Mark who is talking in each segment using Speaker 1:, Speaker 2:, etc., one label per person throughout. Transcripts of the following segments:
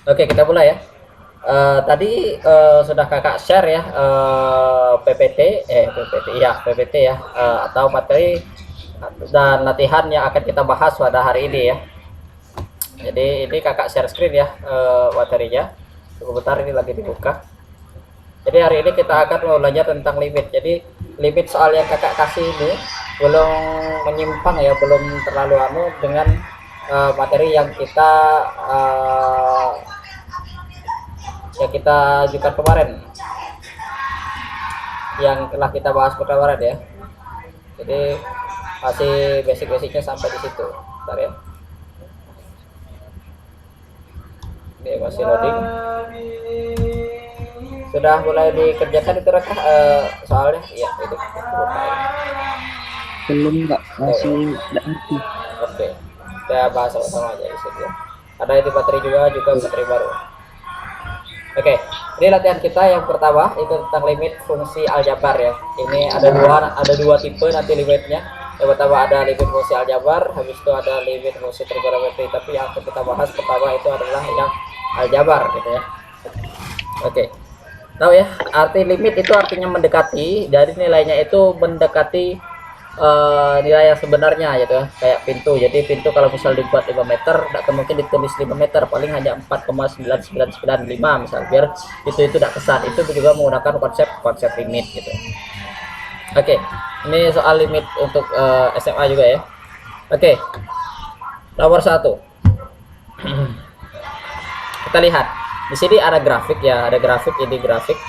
Speaker 1: Oke, kita mulai ya. Tadi sudah kakak share ya PPT ya PPT ya atau materi dan latihan yang akan kita bahas pada hari ini ya. Jadi ini kakak share screen ya materinya. Sebentar ini lagi dibuka. Jadi hari ini kita akan belajar tentang limit. Jadi limit soal yang kakak kasih ini belum menyimpang ya, belum terlalu dengan materi yang kita ajukan kemarin, yang telah kita bahas kemarin ya. Jadi masih basic-basicnya sampai di situ. Bentar ya. Ini masih loading. Sudah mulai dikerjakan itu rekah soalnya? Iya, itu.
Speaker 2: Belum Kak, masih tidak ngerti.
Speaker 1: Oke, kita bahas sama-sama aja di sini ya. Ada itu materi juga materi baru. Oke, ini latihan kita yang pertama itu tentang limit fungsi aljabar ya. Ini ada dua tipe nanti limitnya. Yang pertama ada limit fungsi aljabar, habis itu ada limit fungsi trigonometri. Tapi yang kita bahas pertama itu adalah yang aljabar gitu ya. Oke, tahu ya arti limit itu artinya mendekati dari nilainya itu mendekati nilai yang sebenarnya gitu ya, kayak pintu. Jadi pintu kalau misal dibuat 5 meter tidak mungkin ditulis 5 meter, paling hanya 4,9995 misal, biar itu tidak kesan. Itu juga menggunakan konsep limit gitu. Oke, ini soal limit untuk SMA juga ya. Oke, nomor satu. Kita lihat di sini ada grafik ya, ada grafik, ini grafik.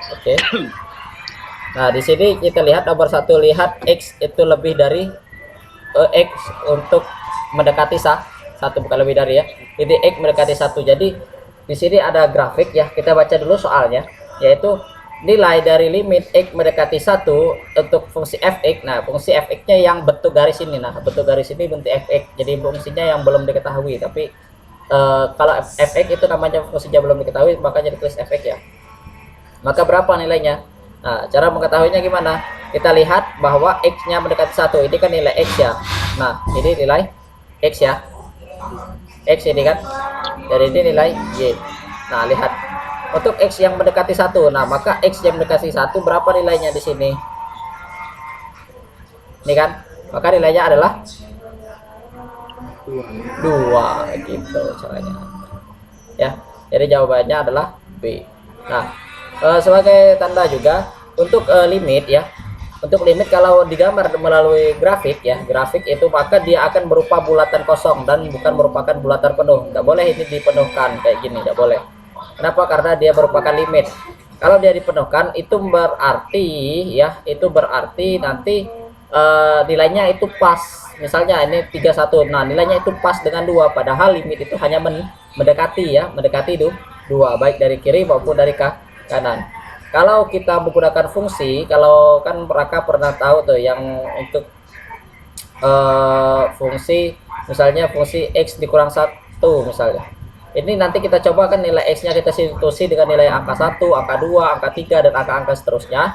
Speaker 1: Oke. Nah, di sini kita lihat nomor satu, lihat X itu lebih dari X untuk mendekati satu, bukan lebih dari ya. Jadi X mendekati satu. Jadi di sini ada grafik ya. Kita baca dulu soalnya, yaitu nilai dari limit X mendekati satu untuk fungsi fx. Nah, fungsi fx-nya yang bentuk garis ini. Nah, bentuk garis ini bentuk fx. Jadi fungsinya yang belum diketahui. Tapi kalau fx itu namanya fungsinya belum diketahui, makanya ditulis fx ya. Maka berapa nilainya? Nah, cara mengetahuinya gimana? Kita lihat bahwa X-nya mendekati 1. Ini kan nilai X ya. Nah, ini nilai X ya. X ini kan. Jadi ini nilai Y. Nah, lihat. Untuk X yang mendekati 1. Nah, maka X yang mendekati 1 berapa nilainya di sini? Ini kan. Maka nilainya adalah 2 gitu caranya. Ya. Jadi jawabannya adalah B. Nah, sebagai tanda juga untuk limit ya, untuk limit kalau digambar melalui grafik ya, grafik itu maka dia akan berupa bulatan kosong dan bukan merupakan bulatan penuh. Nggak boleh ini dipenuhkan kayak gini, nggak boleh. Kenapa? Karena dia merupakan limit. Kalau dia dipenuhkan itu berarti ya, itu berarti nanti nilainya itu pas. Misalnya ini 31, nah nilainya itu pas dengan 2, padahal limit itu hanya mendekati ya, mendekati 2 baik dari kiri maupun dari kanan. Kalau kita menggunakan fungsi, kalau kan mereka pernah tahu tuh yang untuk fungsi, misalnya fungsi x dikurang 1 misalnya. Ini nanti kita coba kan nilai x-nya kita substitusi dengan nilai angka 1, angka 2, angka 3 dan angka-angka seterusnya.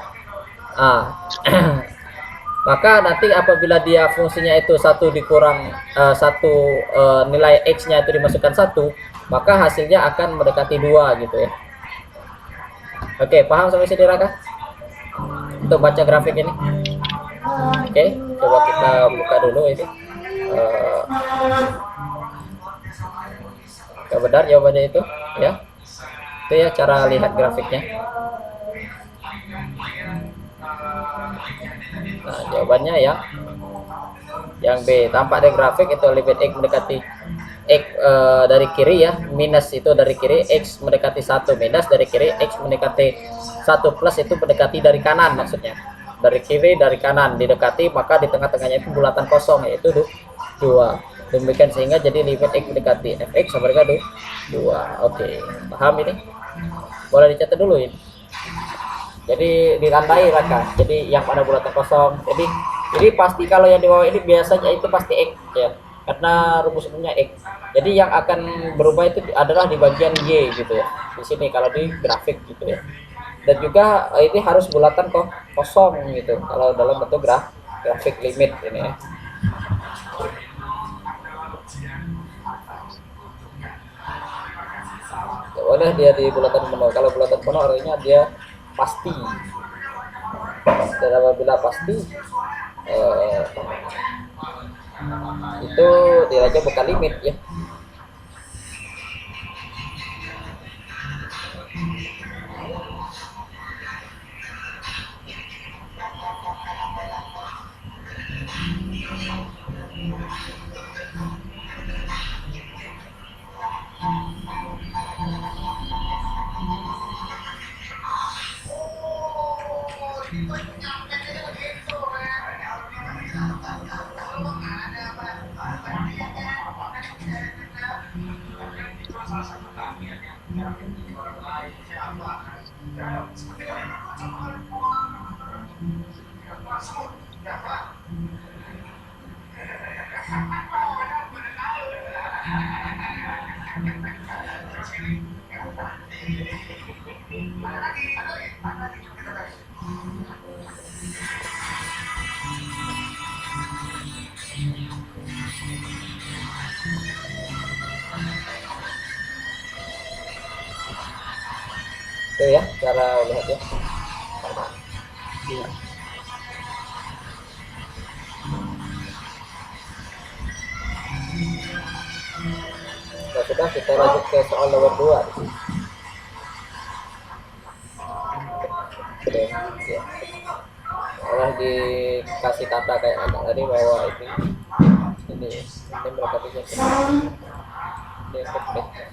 Speaker 1: Maka nanti apabila dia fungsinya itu 1 dikurang 1, nilai x-nya itu dimasukkan 1, maka hasilnya akan mendekati 2 gitu ya. Oke, paham sampai sini Raka? Untuk baca grafik ini. Oke, coba kita buka dulu ini. Benar jawabannya itu, ya. Itu ya cara lihat grafiknya. Nah, jawabannya ya yang B. Tampak dari grafik itu limit X mendekati X dari kiri ya, minus itu dari kiri, X mendekati 1 minus dari kiri, X mendekati 1 plus itu mendekati dari kanan, maksudnya dari kiri dari kanan didekati, maka di tengah-tengahnya itu bulatan kosong yaitu 2. Demikian sehingga jadi limit X mendekati fx sama dengan 2. Oke, paham ini? Boleh dicatat dulu ini. Jadi ditandai Raka. Jadi yang pada bulatan kosong. Jadi pasti kalau yang di bawah ini biasanya itu pasti X ya. Karena rumus umumnya X. Jadi yang akan berubah itu adalah di bagian Y gitu ya. Di sini kalau di grafik gitu ya. Dan juga ini harus bulatan kosong gitu. Kalau dalam bentuk grafik limit ini ya. boleh dia di bulatan penuh. Kalau bulatan penuh artinya dia pasti. Dan apabila pasti eh, itu nilainya bukan limit ya. Itu ya cara lihatnya.
Speaker 2: Iya.
Speaker 1: Nah, sudah kita lanjut ke soal nomor 2. Oke, ya. Orang dikasih tanda kayak anak tadi bahwa ini mereka bisa ini oke.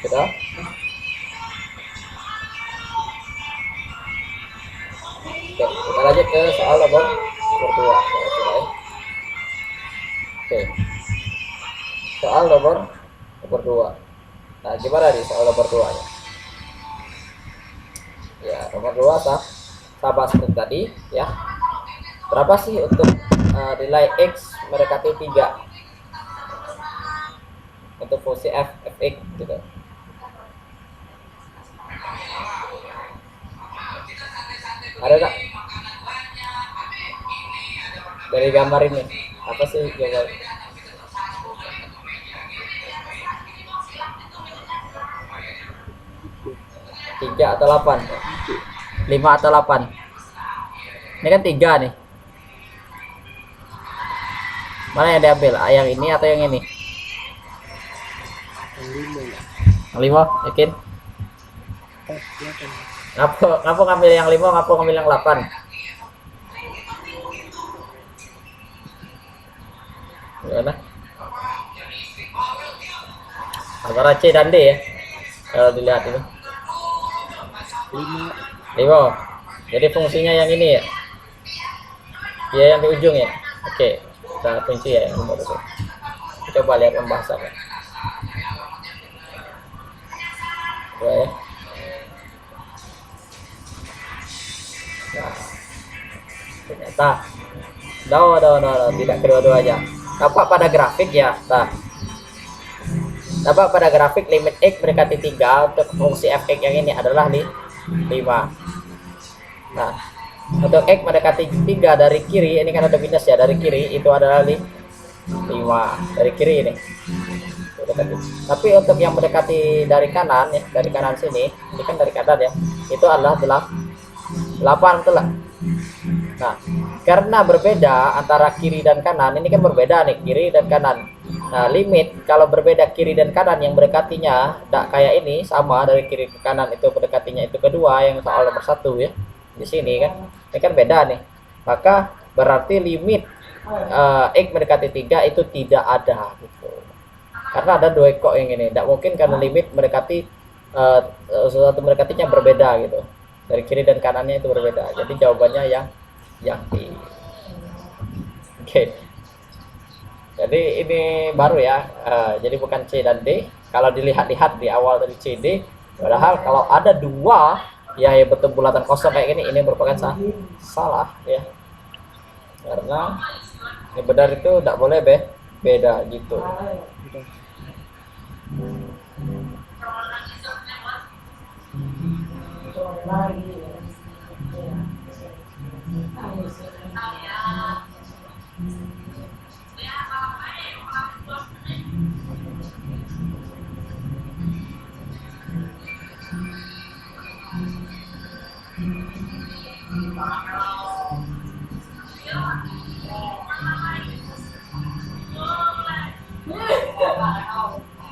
Speaker 1: Sudah? Oke, kita lanjut ke soal nomor 2. Oke. Soal nomor 2. Nah, gimana nih soal nomor 2-nya? Ya, nomor 2 sama seperti tadi ya. Berapa sih untuk nilai X mendekati 3 untuk fungsi fx gitu. Ada nggak dari gambar ini apa sih jawaban? 3 atau 8? 5 atau 8? Ini kan 3 nih. Mana yang diambil? Yang ini atau yang ini? Yang 5, yakin? Ngapa ngambil yang 5, ngapa ngambil yang 8? Gimana? Antara C dan D ya. Kalau dilihat itu.
Speaker 2: 5.
Speaker 1: 5. Jadi fungsinya yang ini ya, ya yang di ujung ya. Oke, kita kunci ya yang nomor itu. Coba lihat pembahasannya. Ya. Nah, ternyata tidak kedua-duanya. Dapat pada grafik ya. Dapat pada grafik limit x mendekati 3 untuk fungsi fx yang ini adalah 5. Nah, untuk x mendekati 3 dari kiri, ini kan ada minus ya, dari kiri itu adalah 5 dari kiri ini. Tapi untuk yang mendekati dari kanan ya, dari kanan sini, ini kan dari kanan ya, itu adalah 8, betul lah. Nah, karena berbeda antara kiri dan kanan, ini kan berbeda nih, kiri dan kanan. Nah, limit kalau berbeda kiri dan kanan yang mendekatinya tidak kayak ini, sama dari kiri ke kanan itu mendekatinya itu kedua yang soal nomor 1 ya. Di sini kan, ini kan beda nih. Maka berarti limit x mendekati 3 itu tidak ada gitu. Karena ada 2 ekor yang ini, tidak mungkin karena limit mendekati sesuatu mendekatinya berbeda gitu. Dari kiri dan kanannya itu berbeda. Jadi jawabannya yang D. Oke. Jadi ini baru ya. Jadi bukan C dan D. Kalau dilihat-lihat di awal dari C D, padahal kalau ada 2 ya yang betul bulatan kosong kayak gini, ini merupakan salah ya. Karena ini benar itu tidak boleh beda gitu.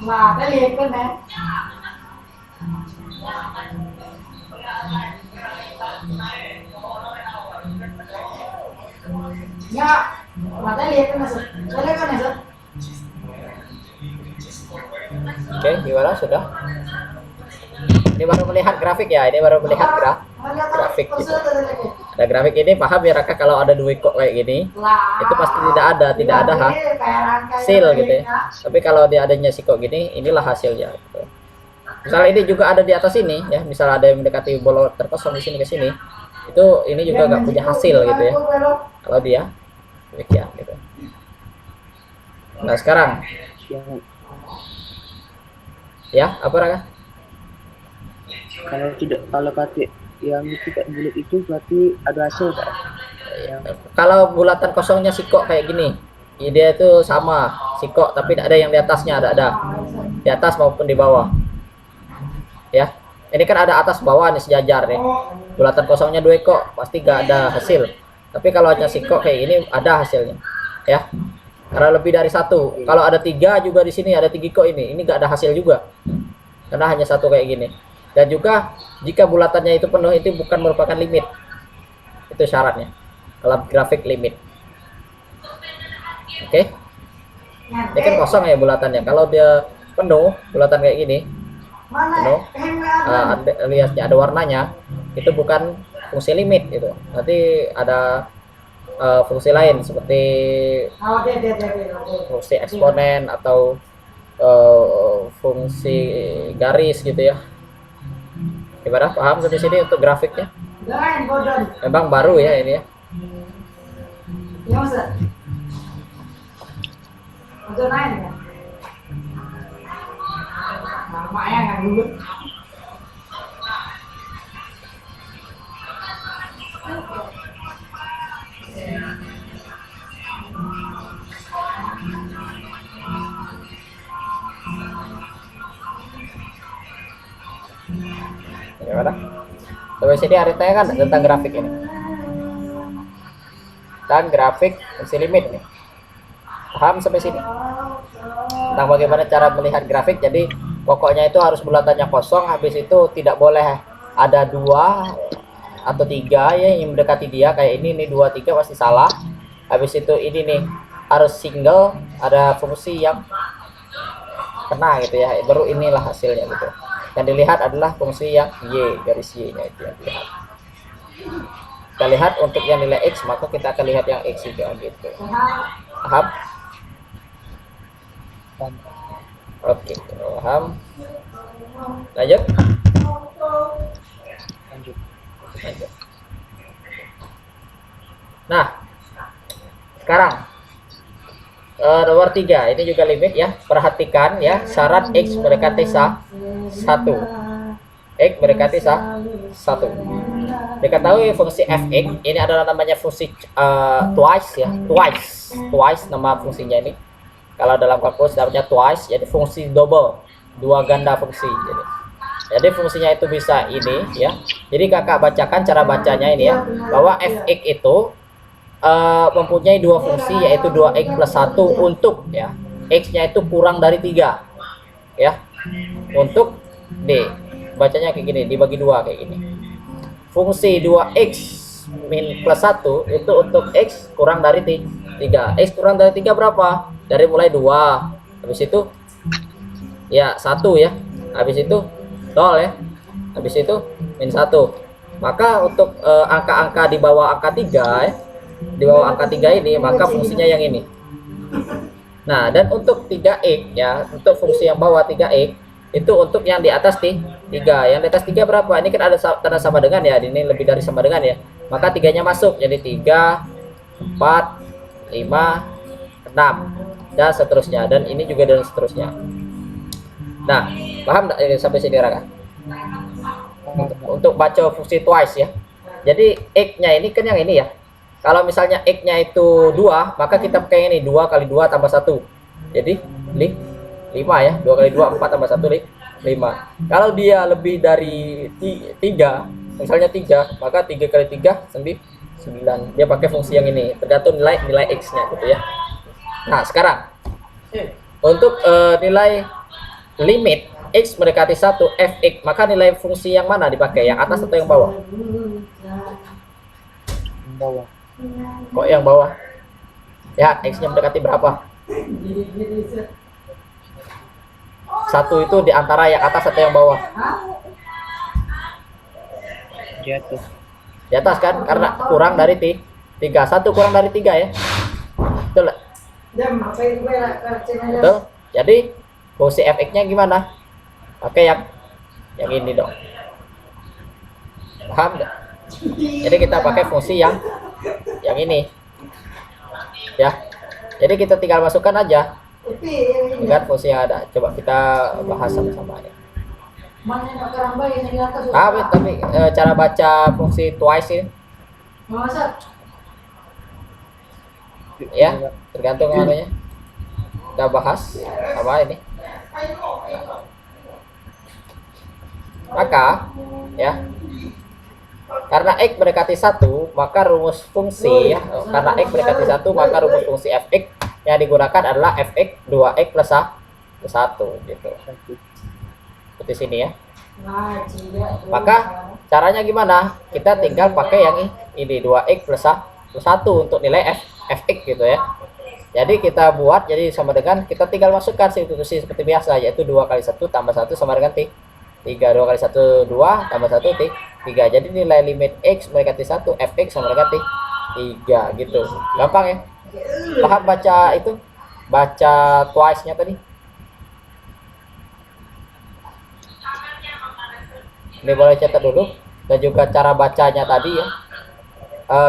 Speaker 3: Mà cái liệt cái này ya, mà cái liệt cái này cái liệt cái này
Speaker 1: Oke, gimana sudah? Ini baru melihat grafik ya, ini baru melihat grafik gitu. Ada grafik ini, paham ya Raka, kalau ada 2 kok kayak gini, itu pasti tidak ada hasil gitu ya. Tapi kalau dia adanya sikok gini, inilah hasilnya gitu. Misalnya ini juga ada di atas ini ya, misalnya ada yang mendekati bolot terkosong di sini ke sini, itu ini juga nggak punya hasil gitu ya. Kalau dia demikian gitu. Nah sekarang ya apa Raka?
Speaker 2: Kalau kata yang tidak bulat itu berarti ada hasil tak?
Speaker 1: Kalau bulatan kosongnya sikok kayak gini, ya dia itu sama sikok, tapi tidak ada yang di atasnya, ada di atas maupun di bawah. Ya, ini kan ada atas bawah nih sejajar nih. Bulatan kosongnya 2 kok, pasti gak ada hasil. Tapi kalau hanya sikok kayak gini ada hasilnya. Ya, karena lebih dari 1. Kalau ada 3 juga di sini ada 3 kok ini gak ada hasil juga. Karena hanya 1 kayak gini. Dan juga jika bulatannya itu penuh, itu bukan merupakan limit. Itu syaratnya dalam grafik limit. Oke. Ini kan kosong ya bulatannya. Kalau dia penuh, bulatan kayak gini penuh, lihatnya ada warnanya, itu bukan fungsi limit itu. Nanti ada fungsi lain seperti fungsi eksponen atau fungsi garis gitu ya. Gimana, paham sampai sini untuk grafiknya? Memang baru ya ini ya. Gimana? Sampai sini Arita kan tentang grafik ini. Dan grafik fungsi limit nih. Paham sampai sini? Tentang bagaimana cara melihat grafik. Jadi pokoknya itu harus bulatannya kosong, habis itu tidak boleh ada 2 atau 3 ya yang mendekati dia kayak ini 2 3 pasti salah. Habis itu ini nih harus single, ada fungsi yang kena gitu ya, baru inilah hasilnya gitu. Yang dilihat adalah fungsi yang Y, garis Y nya itu yang dilihat. Kita lihat untuk yang nilai X, maka kita akan lihat yang X juga gitu. Paham? Oke, paham. Lanjut. Lanjut. Nah, sekarang nomor 3, ini juga limit ya. Perhatikan ya, syarat X mendekati 1. X mendekati 1. Diketahui fungsi fx ini adalah namanya fungsi twice ya, twice nama fungsinya ini. Kalau dalam kalkulus namanya twice, jadi fungsi double, dua ganda fungsi. Jadi fungsinya itu bisa ini ya. Jadi kakak bacakan cara bacanya ini ya, bahwa fx itu mempunyai dua fungsi, yaitu 2x plus 1 untuk ya x-nya itu kurang dari 3 ya. Untuk D bacanya kayak gini, dibagi 2 kayak gini. Fungsi 2x min plus 1 itu untuk x kurang dari 3. X kurang dari 3 berapa? Dari mulai 2, habis itu ya 1 ya, habis itu 0 ya, habis itu min 1. Maka untuk angka-angka di bawah angka 3 ya, di bawah angka 3 ini, maka fungsinya yang ini. Nah, dan untuk 3x ya, untuk fungsi yang bawah 3x itu untuk yang di atas 3. Yang di atas 3 berapa? Ini kan ada tanda sama dengan ya, ini lebih dari sama dengan ya. Maka 3-nya masuk, jadi 3, 4, 5, 6 dan seterusnya, dan ini juga dan seterusnya. Nah, paham enggak sampai sini Raka? Untuk baca fungsi twice ya. Jadi x-nya ini kan yang ini ya. Kalau misalnya x-nya itu 2, maka kita pakai ini 2 kali 2 tambah 1. Jadi 5 ya. 2 kali 2 4 tambah 1 5. Kalau dia lebih dari 3, misalnya 3, maka 3 kali 3 9. Dia pakai fungsi yang ini, tergantung nilai x-nya gitu ya. Nah, sekarang untuk nilai limit x mendekati 1 fx, maka nilai fungsi yang mana dipakai? Yang atas atau yang bawah?
Speaker 2: Bawah.
Speaker 1: Kok yang bawah? Ya, x-nya mendekati berapa? 1 itu di antara yang atas atau yang bawah?
Speaker 2: Di atas.
Speaker 1: Di atas kan, karena kurang dari 3. 1 kurang dari 3 ya. Betul. Betul. Jadi fungsi fx-nya gimana? Pakai yang ini dong. Paham nggak? Jadi kita pakai fungsi yang ini ya. Jadi kita tinggal masukkan aja dengan fungsi yang ada. Coba kita bahas sama-sama ya. Tapi cara baca fungsi twice ini ya, tergantung anunya. Kita bahas sama ini. Maka ya, karena x mendekati 1, maka rumus fungsi ya, karena x mendekati 1, maka rumus fungsi fx yang digunakan adalah fx 2x plus 1 gitu. Seperti sini ya. Maka caranya gimana? Kita tinggal pakai yang ini 2x plus 1 untuk nilai fx gitu ya. Jadi kita buat jadi sama dengan, kita tinggal masukkan substitusi seperti biasa, yaitu 2 kali 1 tambah 1 sama dengan 3. 2 kali 1 2 tambah 1 3. Jadi nilai limit x mendekati 1 fx sama dengan 3 gitu. Gampang ya? Paham baca itu? Baca twice-nya tadi? Ini boleh catat dulu, dan juga cara bacanya tadi ya.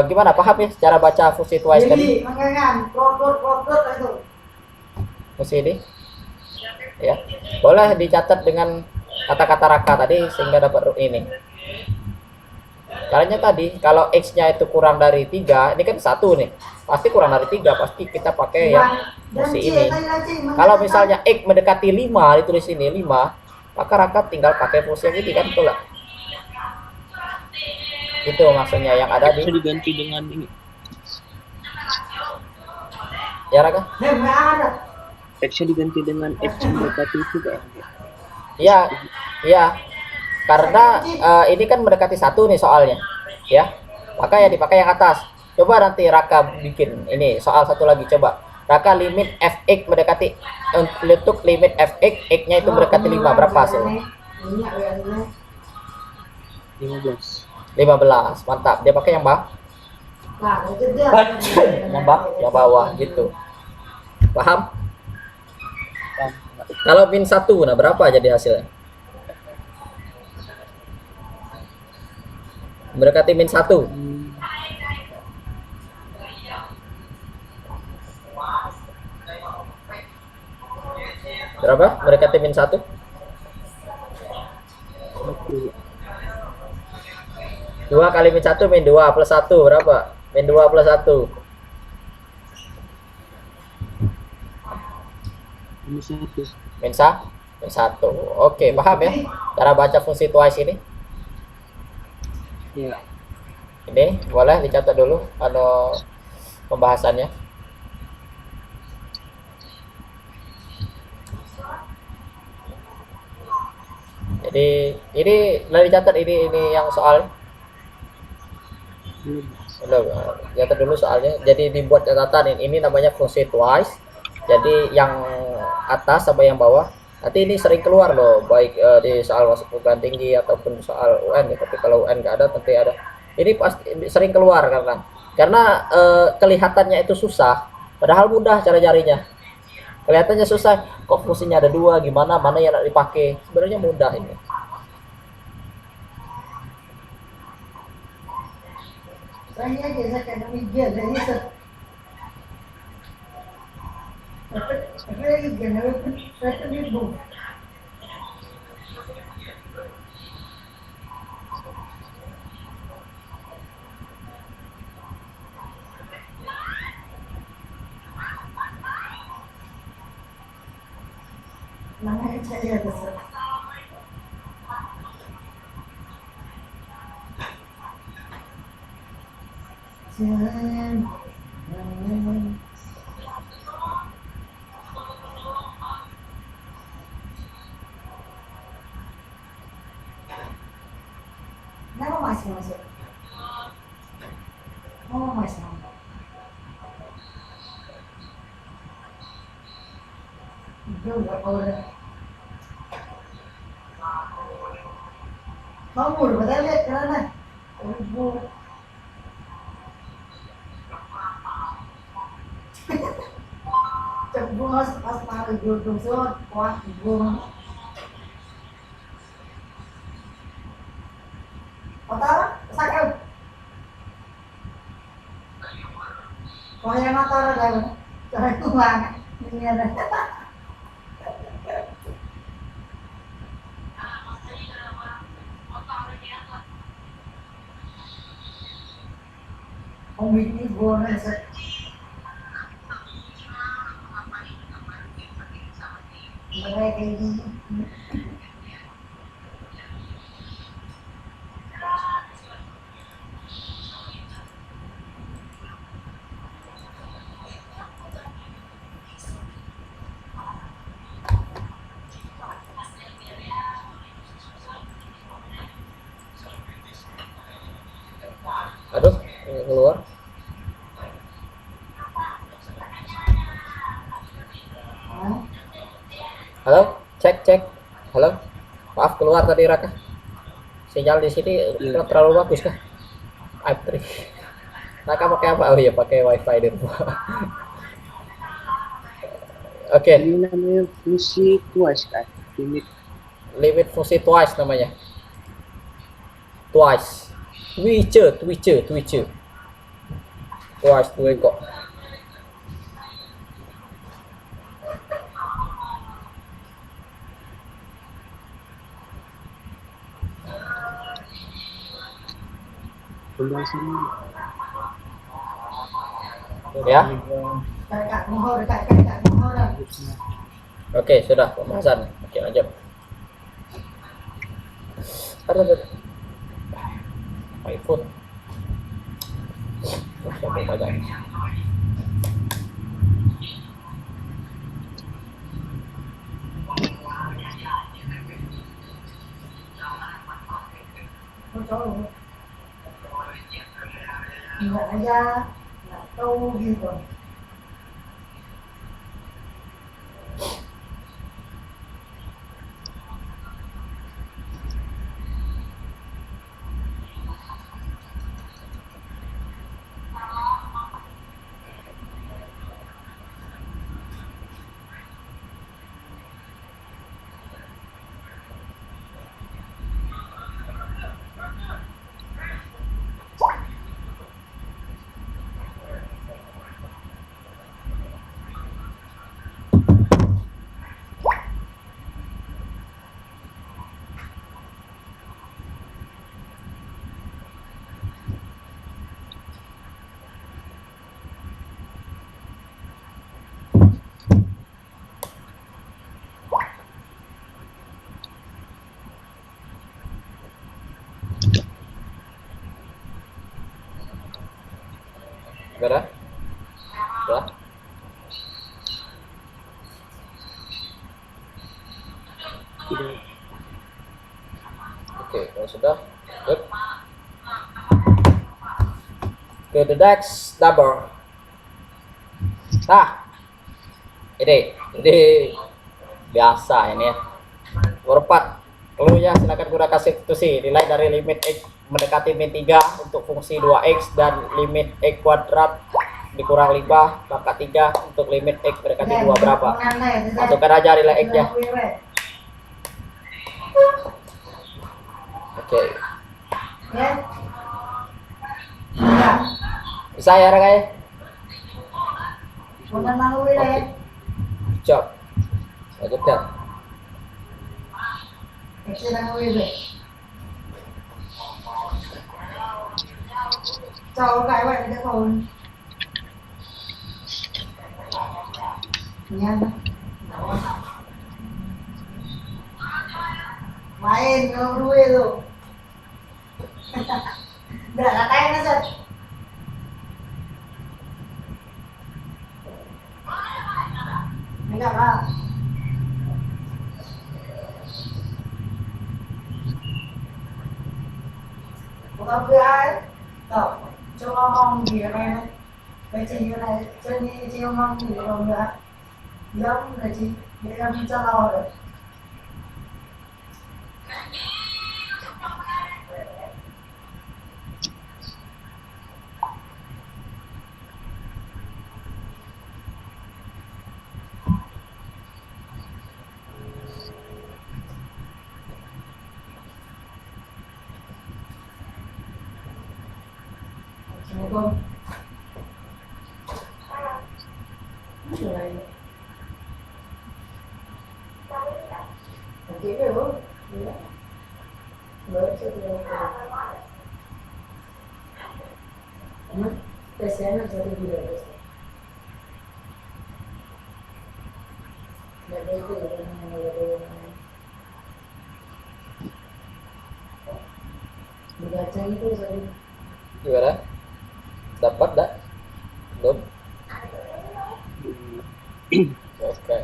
Speaker 1: Gimana, paham ya cara baca fungsi twice tadi? Fungsi ini ya, boleh dicatat dengan kata-kata Raka tadi sehingga dapat ini. Caranya tadi, kalau x-nya itu kurang dari 3, ini kan 1 nih, pasti kurang dari 3, pasti kita pakai yang fungsi ini. Kalau misalnya x mendekati 5, ditulis ini 5, maka Raka tinggal pakai fungsi yang ini kan, betul lah. Itu maksudnya yang ada di.
Speaker 2: Bisa diganti dengan ini.
Speaker 1: Ya Raka?
Speaker 2: X-nya diganti dengan X mendekati itu kan?
Speaker 1: Iya, iya. Karena ini kan mendekati 1 nih soalnya, ya. Maka ya dipakai yang atas. Coba nanti Raka bikin ini soal satu lagi, coba. Raka limit fx mendekati, untuk limit fx, x-nya itu mendekati 5, berapa hasilnya?
Speaker 2: 15.
Speaker 1: 15. Mantap. Dia pakai yang bawah.
Speaker 3: Nah, itu dia.
Speaker 1: Yang bawah gitu. Paham?
Speaker 2: Bang.
Speaker 1: Kalau min 1, nah berapa jadi hasilnya? Mendekati min 1. Berapa? Mendekati min 1. 2 kali min 1 min 2 plus 1 berapa? Min 2 plus 1. Min 1. Min 1. Oke, paham ya? Cara baca fungsi twice ini?
Speaker 2: Ya.
Speaker 1: Ini boleh dicatat dulu kalau pembahasannya. Jadi ini boleh dicatat ini yang soal. Belum, catat dulu soalnya. Jadi dibuat catatan ini namanya fungsi twice. Jadi yang atas sama yang bawah nanti ini sering keluar loh, baik di soal masuk perguruan tinggi ataupun soal UN ya. Tapi kalau UN nggak ada, nanti ada. Ini pasti sering keluar karena kelihatannya itu susah, padahal mudah cara carinya. Kelihatannya susah, kok fungsinya ada 2, gimana mana yang nak dipakai? Sebenarnya mudah ini.
Speaker 3: Saya aja saya kena media dari itu. Tapi lagi jangan saya tuh ibu. Namanya saya ada. Kenapa masih masuk? Oh, masih masuk. Dia udah oleh. Kamu udah lihat kerana? Ibu. Cebu pas taruh jodoh sot, kuat ibu. Otara, sakit. Kau yang otara dah, jangan tuang. Ini ada. Om ini boleh set. Mereka ini.
Speaker 1: Aduh, ini keluar. Halo, cek. Halo, maaf keluar tadi Raka. Sinyal di sini terlalu bagus kah? i3. Raka pakai apa? Oh iya, pakai wifi di rumah. Oke.
Speaker 2: Ini namanya fungsi twice kan?
Speaker 1: Limit fungsi twice namanya. Twice. Twice. Twice kok. Ya.
Speaker 3: Dekat mohon.
Speaker 1: Oke, sudah pembahasan. Oke, lanjut. Ada. iPhone. Wah, siapa yang pegang?
Speaker 3: Enggak aja, enggak tahu gitu.
Speaker 1: Sudah? Sudah?
Speaker 2: Tidak.
Speaker 1: Oke, kalau sudah, good. Ke the next number. Nah, ini biasa ini ya. Nomor 4. Clue-nya silakan gunakan substitusi. Nilai dari limit x mendekati min 3 untuk fungsi 2x dan limit x kuadrat dikurang 5 pangkat 3 untuk limit x mendekati 2 berapa? Masukkan aja nilai x-nya. Oke.
Speaker 3: Ya. Ya.
Speaker 1: Bisa ya Rakai?
Speaker 3: Bukan malu ya.
Speaker 1: Job. Lanjutkan.
Speaker 3: Excellent way. Cháu cái vậy sẽ còn nhanh main nó đuôi rồi để là tay nó giật mấy gặp à có gặp cái ai đó cho mong gì ở đây này cái chị cái này chơi đi chị mong gì ở đâu nữa giống là chị để em cho lo rồi Vâng. Chỉ được không? Mới chưa được. Cái xe nó sẽ đi được. Để đây thì baca itu jadi
Speaker 1: Gimana? Dapat dah? Belum? Oke.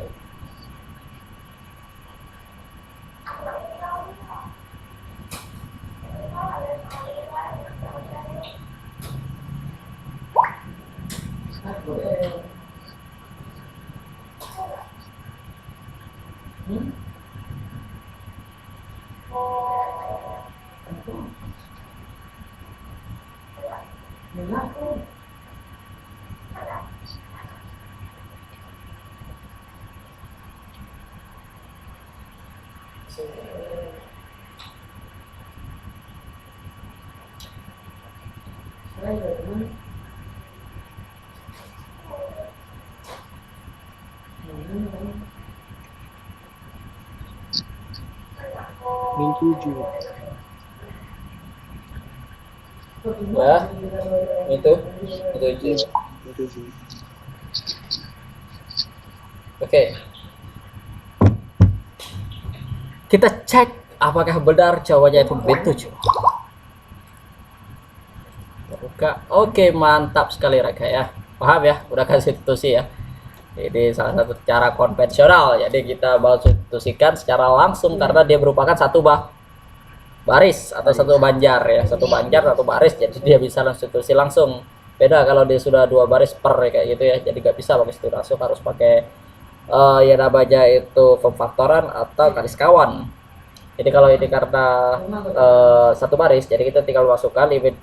Speaker 2: Min 7.
Speaker 1: Ya, itu
Speaker 2: Min 7.
Speaker 1: Oke. Kita cek apakah benar jawabannya itu B7. Buka. Oke, mantap sekali Raka ya. Paham ya? Udah kasih substitusi ya. Ini salah satu cara konvensional. Jadi kita mau substitusikan secara langsung karena dia merupakan satu baris atau satu banjar ya. Satu banjar, satu baris. Jadi dia bisa substitusi langsung. Beda kalau dia sudah 2 baris per kayak gitu ya. Jadi nggak bisa pakai substitusi langsung, harus pakai ya namanya itu pemfaktoran atau garis kawan. Jadi kalau ini karena satu baris, jadi kita tinggal masukkan limit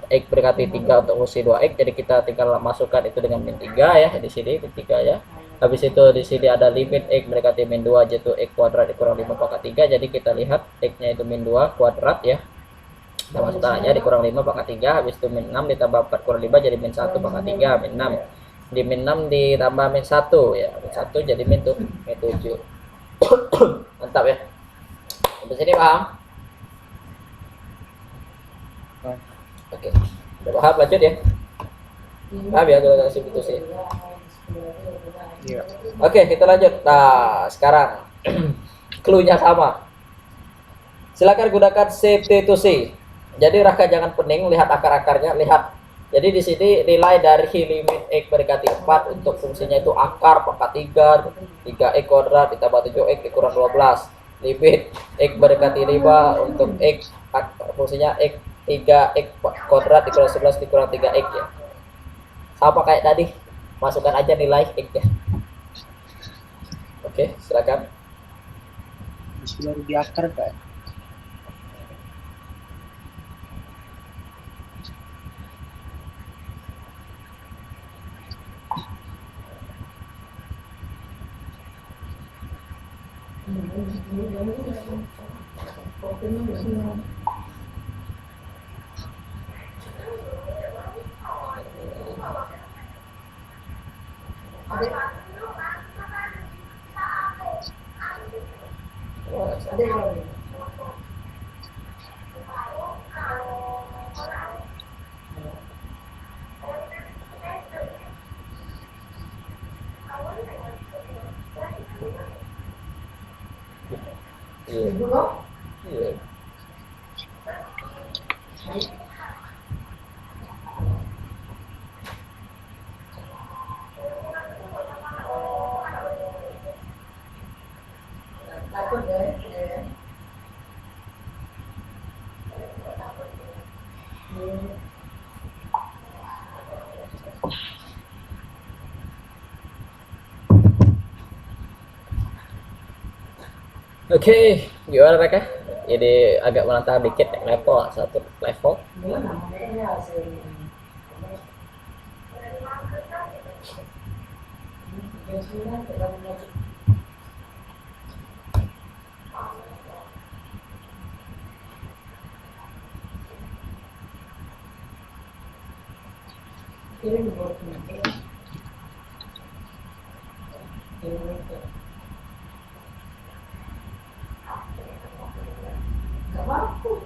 Speaker 1: x berdekati 3 untuk fungsi 2x, jadi kita tinggal masukkan itu dengan min 3 ya di sini min 3 ya. Habis itu di sini ada limit x mendekati min 2 yaitu x kuadrat dikurang 5 pangkat 3, jadi kita lihat x-nya itu min 2 kuadrat ya. Kita masukkan aja dikurang 5 pangkat 3, habis itu min 6 ditambah 4 kurang 5 jadi min 1 pangkat 3, min 6. Di min 6 ditambah min 1 ya, min 1 jadi min 7. Mantap ya. Sampai sini paham? Oke. Udah paham, lanjut ya. Paham ya kalau substitusi.
Speaker 2: Iya.
Speaker 1: Oke, kita lanjut. Nah, sekarang clue-nya sama. Silakan gunakan substitusi. Jadi Raka jangan pening lihat akar-akarnya, lihat Jadi di sini nilai dari limit x berdekati 4 untuk fungsinya itu akar pangkat 3, 3x kuadrat ditambah 7x dikurang 12. Limit x berdekati 5 untuk x fungsinya x 3x kuadrat dikurang 11 dikurang 3x ya. Sama kayak tadi, masukkan aja nilai x ya. Oke, silakan.
Speaker 2: Sudah diakar kan?
Speaker 1: Iya. Iya.
Speaker 3: Takut ya.
Speaker 1: Oke, gimana mereka? Jadi agak menantang dikit ya, level satu level.
Speaker 3: Gak mampu.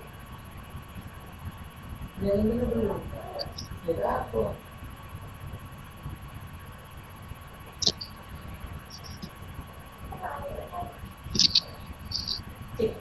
Speaker 3: Jadi dulu. Jadi aku. Cik.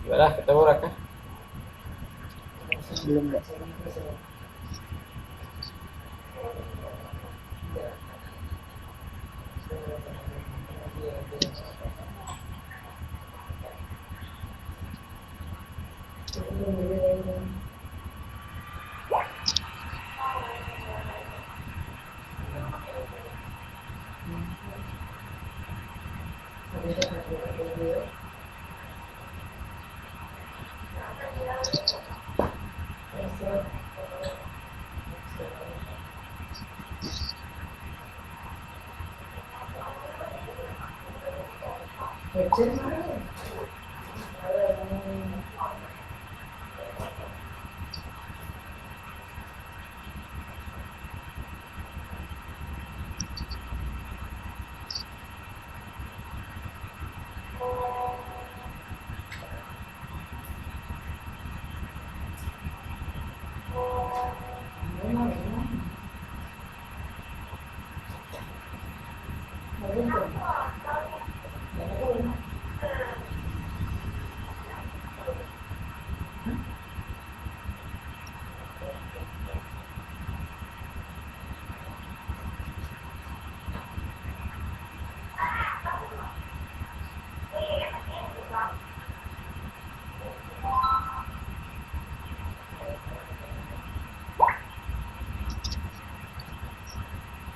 Speaker 1: Gimana ketemu Raka?
Speaker 2: Belum enggak?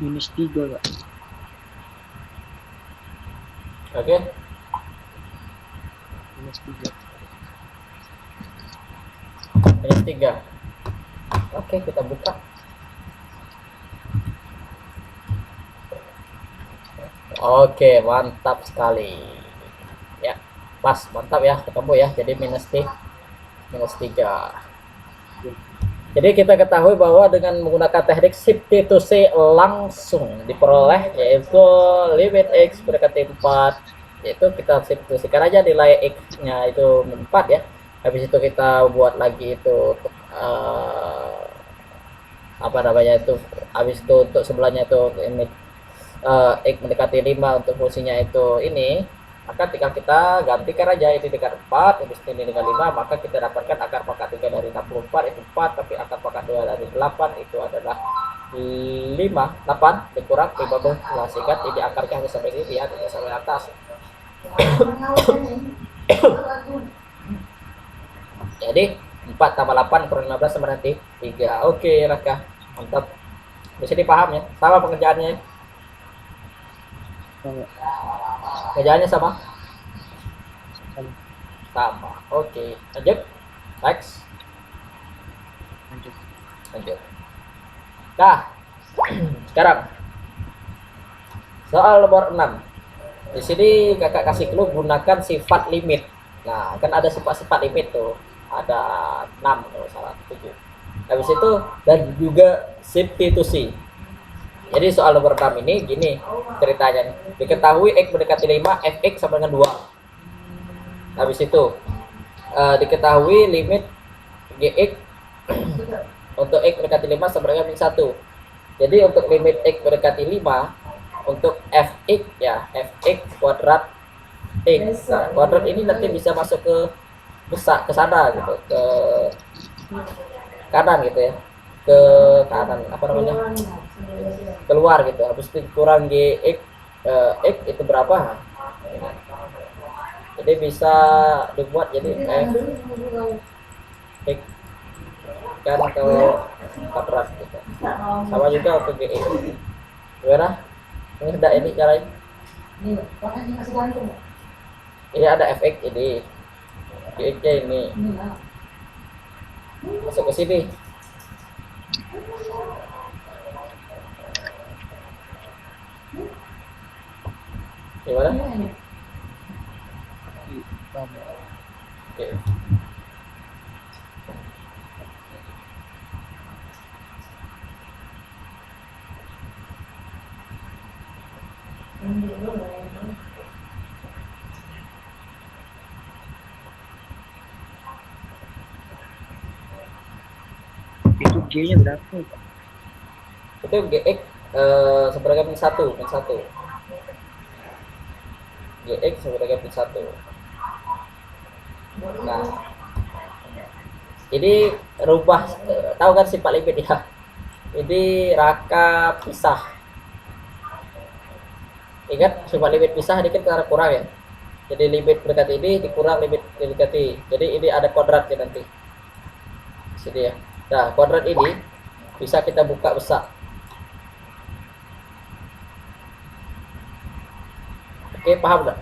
Speaker 2: -3 Pak.
Speaker 1: Oke.
Speaker 2: -3.
Speaker 1: Minus 3. Oke, kita buka. Oke, mantap sekali. Ya, pas, mantap ya, ketemu ya. Jadi minus 3. Jadi kita ketahui bahwa dengan menggunakan teknik substitusi langsung diperoleh yaitu limit x berdekati 4, yaitu kita substitusikan aja nilai x-nya itu 4 ya. Habis itu kita buat lagi itu apa namanya itu, habis itu untuk sebelahnya itu limit x mendekati 5 untuk fungsinya itu ini, maka tinggal kita gantikan aja ini dengan 4, habis ini dengan 5, maka kita dapatkan akar pangkat 3 dari 64 itu 4, tapi akar pangkat 2 dari 8 itu adalah 5, 8 dikurang 15, sehingga ini akarnya harus sampai sini ya, tidak sampai atas. Jadi 4 tambah 8 kurang 15 sama nanti 3. Oke Raka, mantap, bisa dipaham ya, sama pengerjaannya.
Speaker 2: Sama.
Speaker 1: Kerjaannya sama?
Speaker 2: Sama.
Speaker 1: Sama. Oke, lanjut. Next. Lanjut. Nah, sekarang soal nomor 6. Di sini kakak kasih clue gunakan sifat limit. Nah, kan ada sifat-sifat limit tuh. Ada 6 kalau salah, 7. Habis itu dan juga substitusi. Jadi soal nomor 6 ini gini ceritanya. Diketahui x mendekati 5, fx sama dengan 2. Habis itu diketahui limit gx untuk x mendekati 5 sama dengan min 1. Jadi untuk limit x mendekati 5 untuk fx ya, fx kuadrat x. Nah, kuadrat ini nanti bisa masuk ke besar ke sana gitu, ke kanan gitu ya. Ke kanan apa namanya? Keluar gitu. Habis itu kurang gx x itu berapa? Jadi bisa dibuat jadi f x kan ke kuadrat gitu. Sama juga untuk gx. Gimana? Ini ada ini caranya. Ini ada fx ini. Gx-nya ini. Masuk ke sini. Gimana? Oke.
Speaker 2: Itu G-nya berapa ya, Pak?
Speaker 1: Itu gx sebagai min 1, min 1. Gx sebagai min 1. Nah, ini rubah tahu kan sifat limit ya. Ini Raka pisah. Ingat sifat limit pisah ini kan karena kurang ya. Jadi limit mendekati ini dikurang limit mendekati. Jadi ini ada kuadratnya nanti. Sini ya. Nah, kuadrat ini bisa kita buka besar. Oke, paham nggak?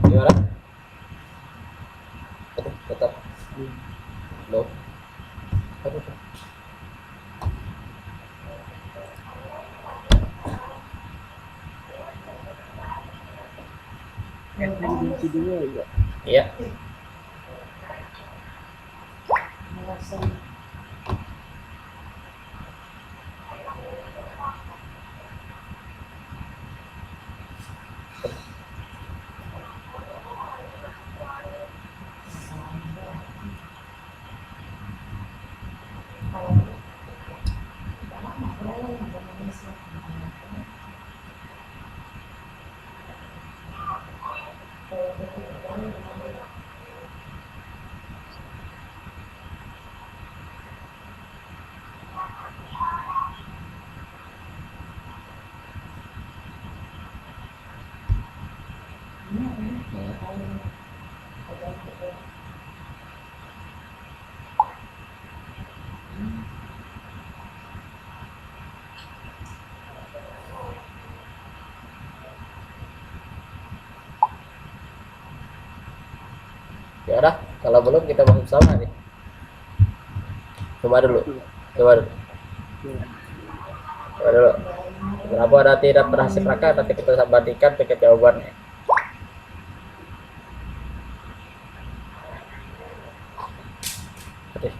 Speaker 1: Gimana? Tetap low. Aduh.
Speaker 2: Kunci dulu ya.
Speaker 1: Iya. Ya udah, kalau belum kita bahas sama nih. Coba dulu. Coba dulu. Coba dulu. Kenapa ada tidak berhasil raka? Nanti kita bandingkan dengan jawabannya. Oke.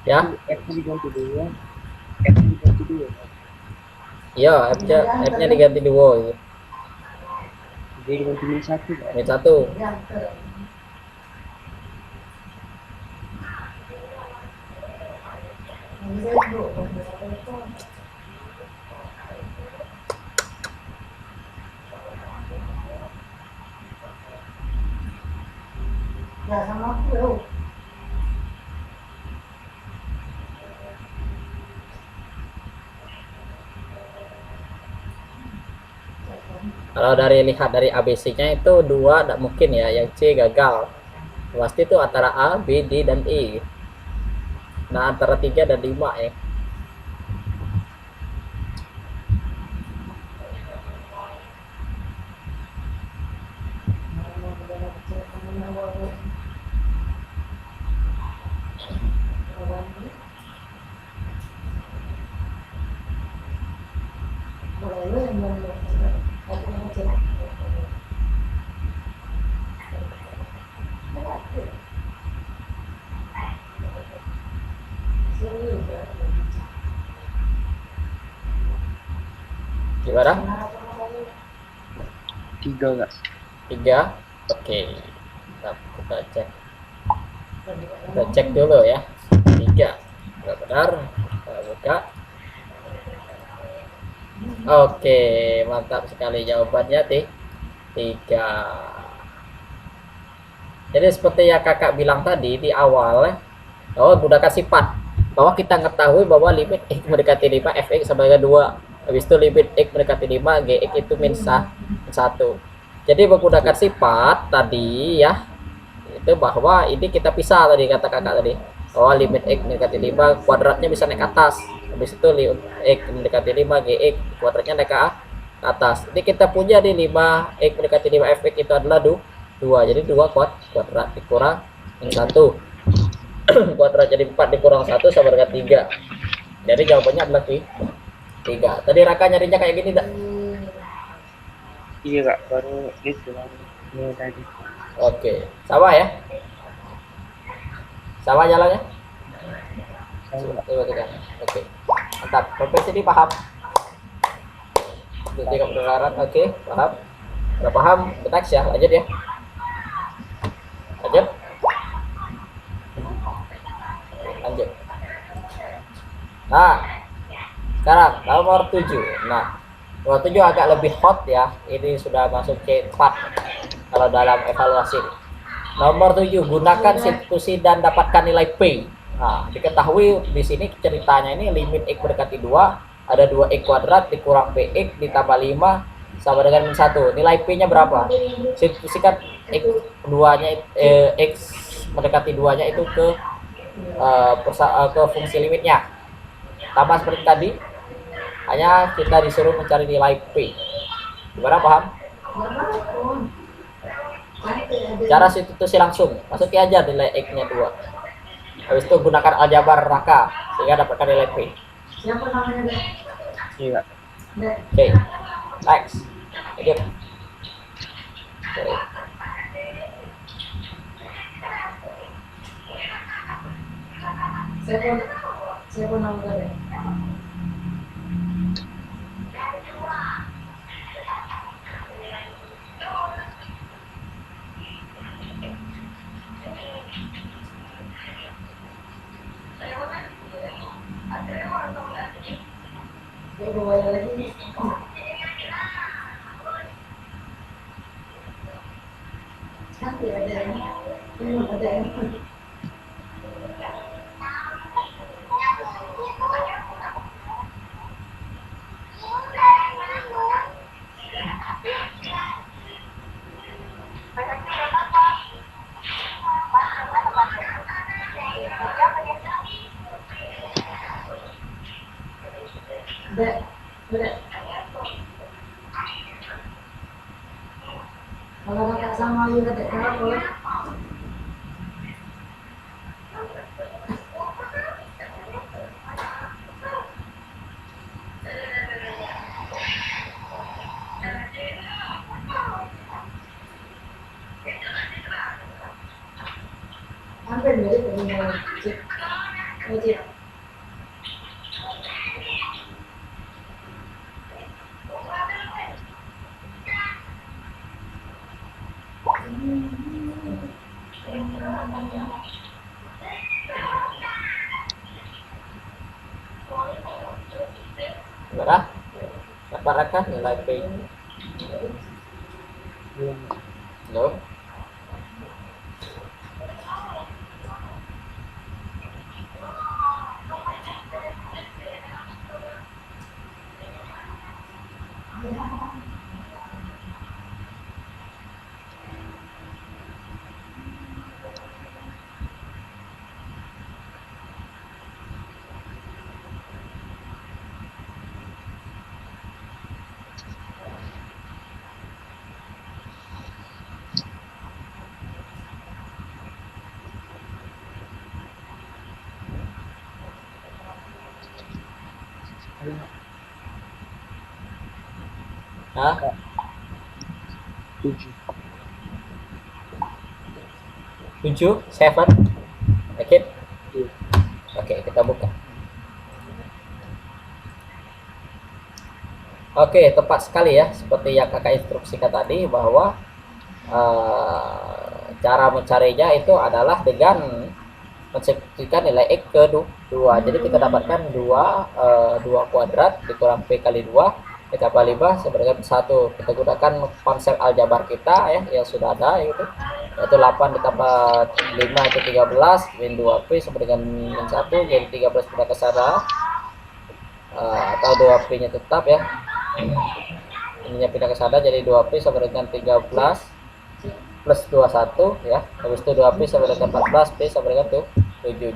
Speaker 1: Ya,
Speaker 2: F-nya diganti dua. F-nya diganti dua.
Speaker 1: iya, F-nya diganti dua gitu.
Speaker 2: Jadi diganti min satu.
Speaker 1: Ini satu.
Speaker 3: Ya sama aku ya.
Speaker 1: Kalau dari lihat dari ABC-nya itu dua tidak mungkin ya, yang C gagal. Pasti itu antara A, B, D, dan E. Nah, antara 3 dan 5 ya. Gimana?
Speaker 2: 3 guys.
Speaker 1: 3. Oke. Kita cek. Kita cek dulu ya. 3. Nggak benar. Kita buka. Oke, mantap sekali jawabannya 3. Jadi seperti yang kakak bilang tadi di awal, bahwa gunakan sifat, bahwa kita mengetahui bahwa limit x mendekati 5 fx sama dengan 2. Habis itu limit x mendekati 5 gx itu min 1. Jadi menggunakan sifat tadi ya, itu bahwa ini kita pisah tadi kata kakak tadi, bahwa limit x mendekati 5 kuadratnya bisa naik ke atas. Habis itu limit x mendekati 5 gx kuadratnya naik ke atas. Jadi kita punya di 5 x mendekati 5 fx itu adalah 2. Jadi 2 kuadrat dikurang min 1. Kuadrat jadi 4 dikurang 1 sama dengan 3. Jadi jawabannya adalah 3. Tadi Raka nyarinya kayak gini enggak?
Speaker 2: Iya kak, baru itu ini tadi.
Speaker 1: Oke, sama ya? Sama jalannya?
Speaker 2: Sama.
Speaker 1: Coba kita. Oke. Mantap. Profesi ini paham? Ketika pendengaran, oke, paham? Udah paham? Next ya, lanjut ya. Lanjut. Lanjut. Nah, sekarang nomor 7. Nah, nomor 7 agak lebih hot ya. Ini sudah masuk C4 kalau dalam evaluasi. Nomor 7, gunakan substitusi dan dapatkan nilai P. Nah, diketahui di sini ceritanya ini limit x mendekati 2, ada 2x kuadrat dikurang px ditambah 5 sama dengan min 1. Nilai P-nya berapa? Substitusikan X 2-nya X mendekati 2-nya itu ke ke fungsi limitnya. Tambah seperti tadi, hanya kita disuruh mencari nilai P. Gimana, paham? Cara substitusi langsung, masukin aja nilai X-nya 2. Habis itu gunakan aljabar raka sehingga dapatkan nilai P.
Speaker 3: Siapa namanya deh?
Speaker 2: Iya.
Speaker 1: Oke, next. Lanjut. Oke.
Speaker 3: Siapa namanya deh? Dua lagi. Cantik ada yang ada yang Udah. Kalau kakak sama Ayu ada kenapa boleh? Hampir mirip dengan Cik. Cik.
Speaker 1: Gimana? Dapatkan nilai P. Belum. Hah?
Speaker 2: 7.
Speaker 1: 7, 7. Oke.
Speaker 2: Iya.
Speaker 1: Oke, kita buka. Oke, tepat sekali ya, seperti yang kakak instruksikan tadi bahwa cara mencarinya itu adalah dengan mensubstitusikan nilai X ke 2. Jadi kita dapatkan 2 kuadrat dikurang P kali 2 ditambah 5 sama dengan 1. Kita gunakan konsep aljabar kita ya yang sudah ada yaitu 8 ditambah 5 itu 13 min 2P sama dengan min 1 jadi 13 pindah ke sana atau 2P nya tetap ya, ininya pindah ke sana jadi 2P sama dengan 13 plus 21 ya, habis itu 2P sama dengan 14, P sama dengan 7,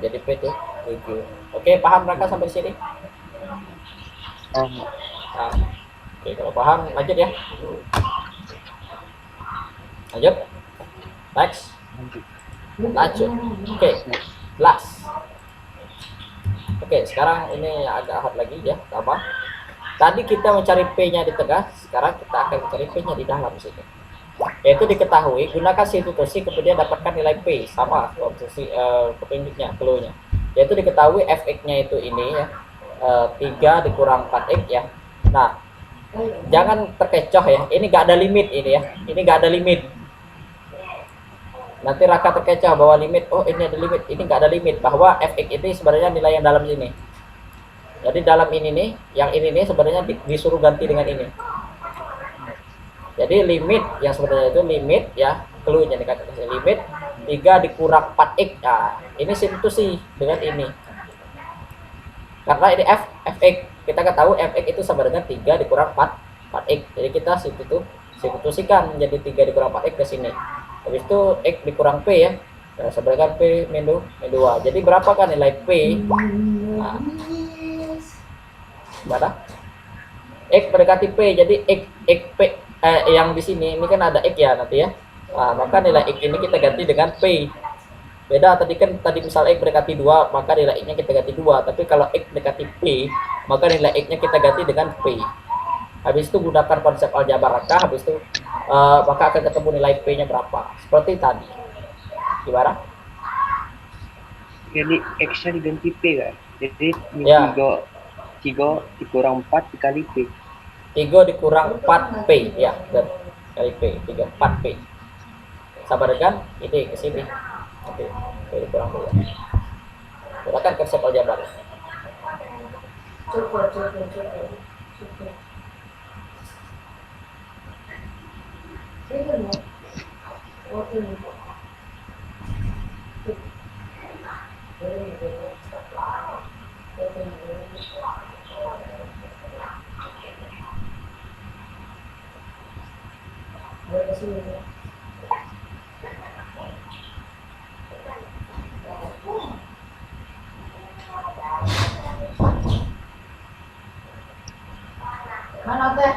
Speaker 1: jadi P itu 7. Oke, paham mereka sampai sini? Nah, oke, kalau paham lanjut ya. Lanjut. Next. Lanjut. Oke, last. Oke, sekarang ini agak hard lagi ya, apa? Tadi kita mencari P-nya di tengah, sekarang kita akan mencari P-nya di dalam sini. Yaitu diketahui gunakan substitusi kemudian dapatkan nilai P sama substitusi petunjuknya, clue-nya. Yaitu diketahui fx-nya itu ini ya 3 dikurang 4x ya. Nah, jangan terkecoh ya. Ini gak ada limit ini ya. Ini gak ada limit. Nanti Raka terkecoh bahwa limit, oh ini ada limit, ini gak ada limit bahwa fx ini sebenarnya nilai yang dalam sini. Jadi dalam ini nih, yang ini nih sebenarnya disuruh ganti dengan ini. Jadi limit yang sebenarnya itu limit ya, clue-nya dikatakan limit 3 dikurang 4x. Nah, ini substitusi dengan ini. Karena ini fx, kita kan tahu fx itu sama dengan 3 dikurang 4x. Jadi kita substitusikan menjadi 3 dikurang 4x ke sini. Habis itu x dikurang p ya. Nah, sebalikkan p min 2. Jadi berapa kan nilai p? Nah, mana? X mendekati p. Jadi x p yang di sini ini kan ada x ya nanti ya. Nah, maka nilai x ini kita ganti dengan p. Beda tadi misal x mendekati 2, maka nilai x-nya kita ganti 2. Tapi kalau x mendekati p, maka nilai x-nya kita ganti dengan p. Habis itu gunakan konsep aljabar Rakah, habis itu maka akan ketemu nilai p-nya berapa. Seperti tadi. Gimana?
Speaker 2: Jadi X-nya diganti P kan? Jadi
Speaker 1: Ya.
Speaker 2: 3 dikurang 4 dikali P.
Speaker 1: 3 dikurang 4p ya, kali p 3 4p sama dengan ini ke sini. Oke, dikurang 2. Gunakan konsep aljabar.
Speaker 3: Cukup. Ini kan ya. Oke. Mana teh?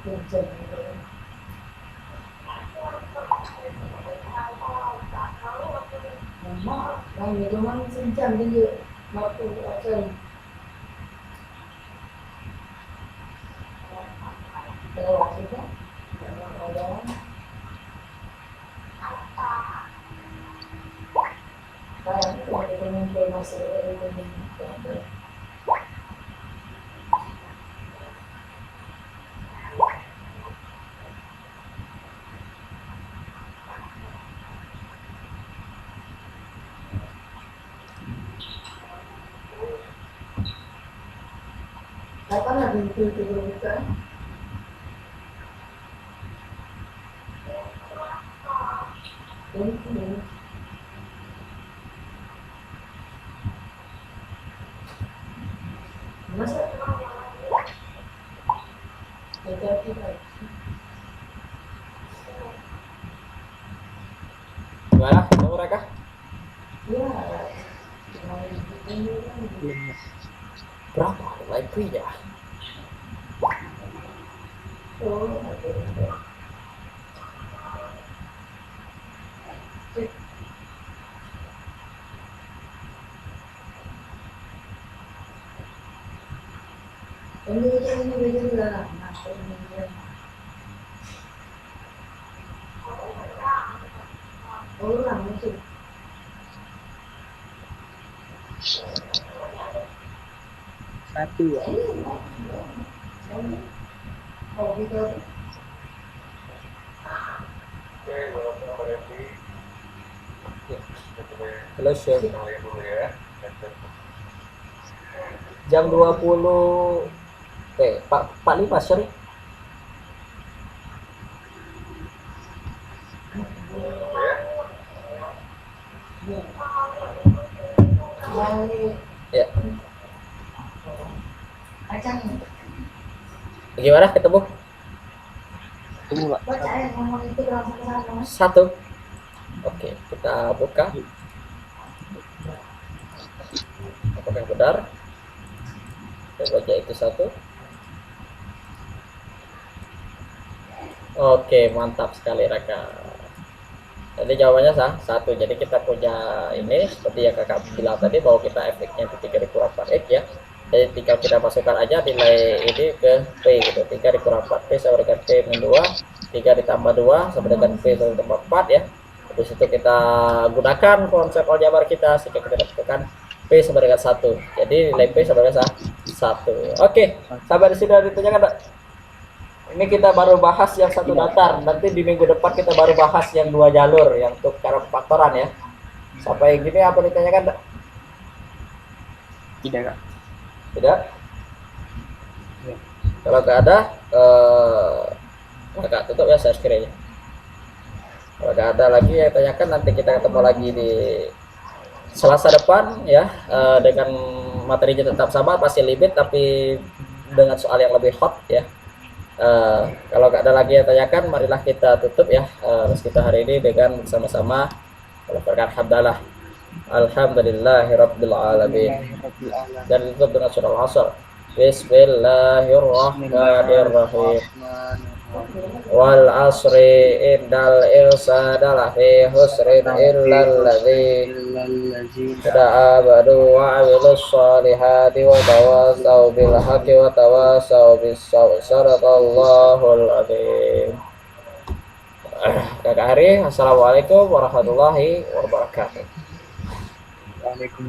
Speaker 3: Betul jam. Mama, kami cuma sejam dia waktu acara. Lewat itu, kayak itu ada pengumpul masuk ini. Kapan ada itu bukan? Ini. Masa? Jadi
Speaker 1: Gimana? Ketemu mereka?
Speaker 3: ya.
Speaker 1: Berapa nilai p-nya?
Speaker 3: Oh, ini beda juga lah. Oh, lama itu.
Speaker 2: Satu ya.
Speaker 3: Oh, gitu.
Speaker 1: Halo chef. Jam 20 45 sorry. Ya.
Speaker 3: Acang.
Speaker 1: Gimana ketemu?
Speaker 2: Tunggu Pak.
Speaker 3: Baca yang ngomong itu langsung ke sana.
Speaker 1: 1. Oke, kita buka. Apakah benar? Kita baca itu 1. Oke, mantap sekali Raka. Jadi jawabannya sah 1. Jadi kita punya ini seperti yang kakak bilang tadi bahwa kita efeknya itu 3 dikurang 4x ya. Jadi tinggal kita masukkan aja nilai ini ke P gitu. 3 dikurang 4P sama dengan P min 2. 3 ditambah 2 sama dengan P sama dengan 4 ya. Di situ kita gunakan konsep aljabar kita sehingga kita dapatkan P sama dengan 1. Jadi nilai P sama dengan 1. Oke, sampai di sini ada ditanyakan enggak? Ini kita baru bahas yang satu datar. Nanti di minggu depan kita baru bahas yang 2 jalur, yang untuk cara faktoran ya. Sampai gini apa ditanyakan enggak?
Speaker 2: Tidak, Kak.
Speaker 1: Tidak?
Speaker 2: Ya.
Speaker 1: Kalau nggak ada, Kakak tutup ya share screen-nya. Kalau nggak ada lagi yang tanyakan, nanti kita ketemu lagi di Selasa depan ya, dengan materinya tetap sama, pasti limit tapi dengan soal yang lebih hot ya. Kalau nggak ada lagi yang tanyakan, marilah kita tutup ya les kita hari ini dengan bersama-sama melakukan hamdalah. Alhamdulillahirabbil alamin. Dan tutup dengan surah Al-Asr. Bismillahirrahmanirrahim. Wal asri innal insana lafi husrin illal ladzina amanu wa 'amilus shalihati wa tawasaw bil haqqi wa tawasaw bis sabr. Sadaqallahul adzim. Kakak Hari, assalamualaikum warahmatullahi wabarakatuh.
Speaker 2: Waalaikumsalam.